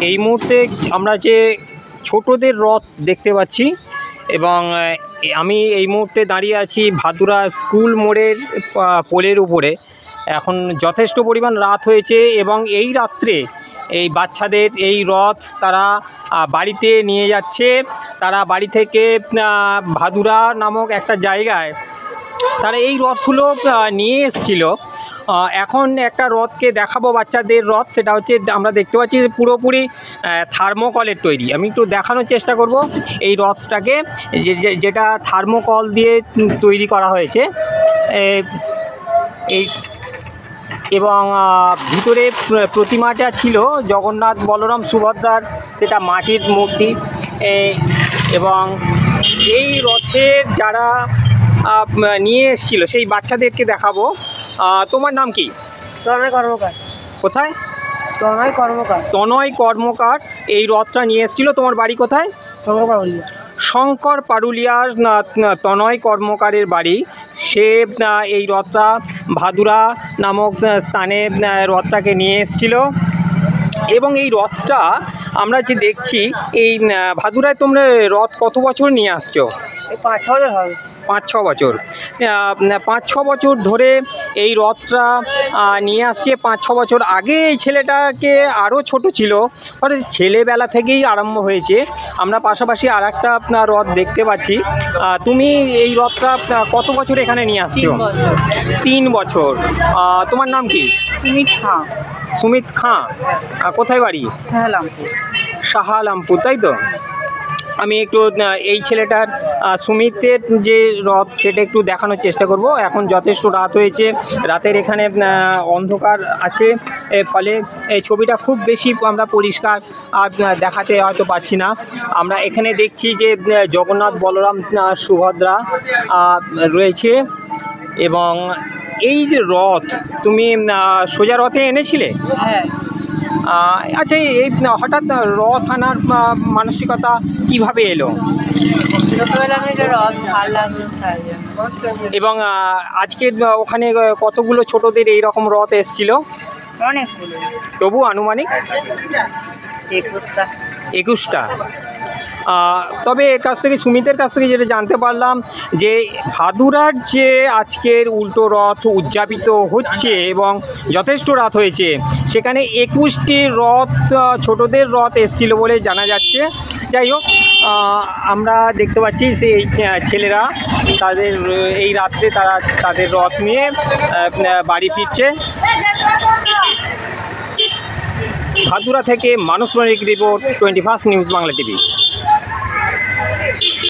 এই মুহূর্তে আমরা যে ছোটদের রথ দেখতে পাচ্ছি এবং আমি এই মুহূর্তে দাঁড়িয়ে আছি ভাদুরা স্কুল মোড়ের পোলের উপরে। এখন যথেষ্ট পরিমাণ রাত হয়েছে এবং এই রাত্রে এই বাচ্চাদের এই রথ তারা বাড়িতে নিয়ে যাচ্ছে। তারা বাড়ি থেকে ভাদুরা নামক একটা জায়গায় তারা এই রথগুলো নিয়ে এসেছিল। এখন একটা রথকে দেখাবো, বাচ্চাদের রথ, সেটা হচ্ছে আমরা দেখতে পাচ্ছি যে পুরোপুরি থার্মোকলের তৈরি। আমি একটু দেখানোর চেষ্টা করব এই রথটাকে, যেটা থার্মোকল দিয়ে তৈরি করা হয়েছে। এই এবং ভিতরে প্রতিমাটা ছিল জগন্নাথ বলরাম সুভদ্রার, সেটা মাটির মূর্তি। এবং এই রথের যারা নিয়ে এসেছিল সেই বাচ্চাদেরকে দেখাবো। তোমার নাম কি? তনয় কর্মকার। কোথায়? তনয় কর্মকার। তনয় কর্মকার এই রথটা নিয়ে এসেছিল। তোমার বাড়ি কোথায়? শঙ্কর পারুলিয়ার তনয় কর্মকারের বাড়ি। সে এই রথটা ভাদুরা নামক স্থানে রথটাকে নিয়ে এসেছিল। এবং এই রথটা আমরা যে দেখছি, এই ভাদুরায় তোমরা রথ কত বছর নিয়ে আসছো? 5-6 বছর হবে। 5-6 বছর। 5-6 বছর ধরে এই রথটা নিয়ে আসছে। 5-6 বছর আগে এই ছেলেটাকে আরও ছোট ছিল, মানে ছেলেবেলা থেকেই আরম্ভ হয়েছে। আমরা পাশাপাশি আর একটা রথ দেখতে পাচ্ছি। তুমি এই রথটা কত বছর এখানে নিয়ে আসছো? 3 বছর। তোমার নাম কি? সুমিত খাঁ। সুমিত খাঁ। কোথায় বাড়ি? শাহালামপুর, তাই তো? আমি একটু এই ছেলেটার সুমিতের যে রথ সেটা একটু দেখানোর চেষ্টা করব। এখন যথেষ্ট রাত হয়েছে, রাতের এখানে অন্ধকার আছে, ফলে এই ছবিটা খুব বেশি আমরা পরিষ্কার আর দেখাতে হয়তো পাচ্ছি না। আমরা এখানে দেখছি যে জগন্নাথ বলরাম সুভদ্রা রয়েছে। এবং এই যে রথ তুমি সোজা রথে এনেছিলে? হ্যাঁ। আচ্ছা, এই হঠাৎ রথ আনার মানসিকতা কিভাবে এলো? এবং আজকে ওখানে কতগুলো ছোটদের এই রকম রথ এসেছিল? অনেকগুলো। তবু আনুমানিক 21টা। তবে এর কাছ থেকে, সুমিতের কাছ থেকে যেটা জানতে পারলাম যে ভাদুরার যে আজকের উল্টো রথ উদযাপিত হচ্ছে এবং যথেষ্ট রাত হয়েছে, সেখানে 21টি রথ ছোটদের রথ এসেছিল বলে জানা যাচ্ছে। যাই হোক, আমরা দেখতে পাচ্ছি সেই ছেলেরা তাদের এই রাত্রে তারা তাদের রথ নিয়ে বাড়ি ফিরছে। ভাদুরা থেকে Manas Manik report, 21st news Bangla TV.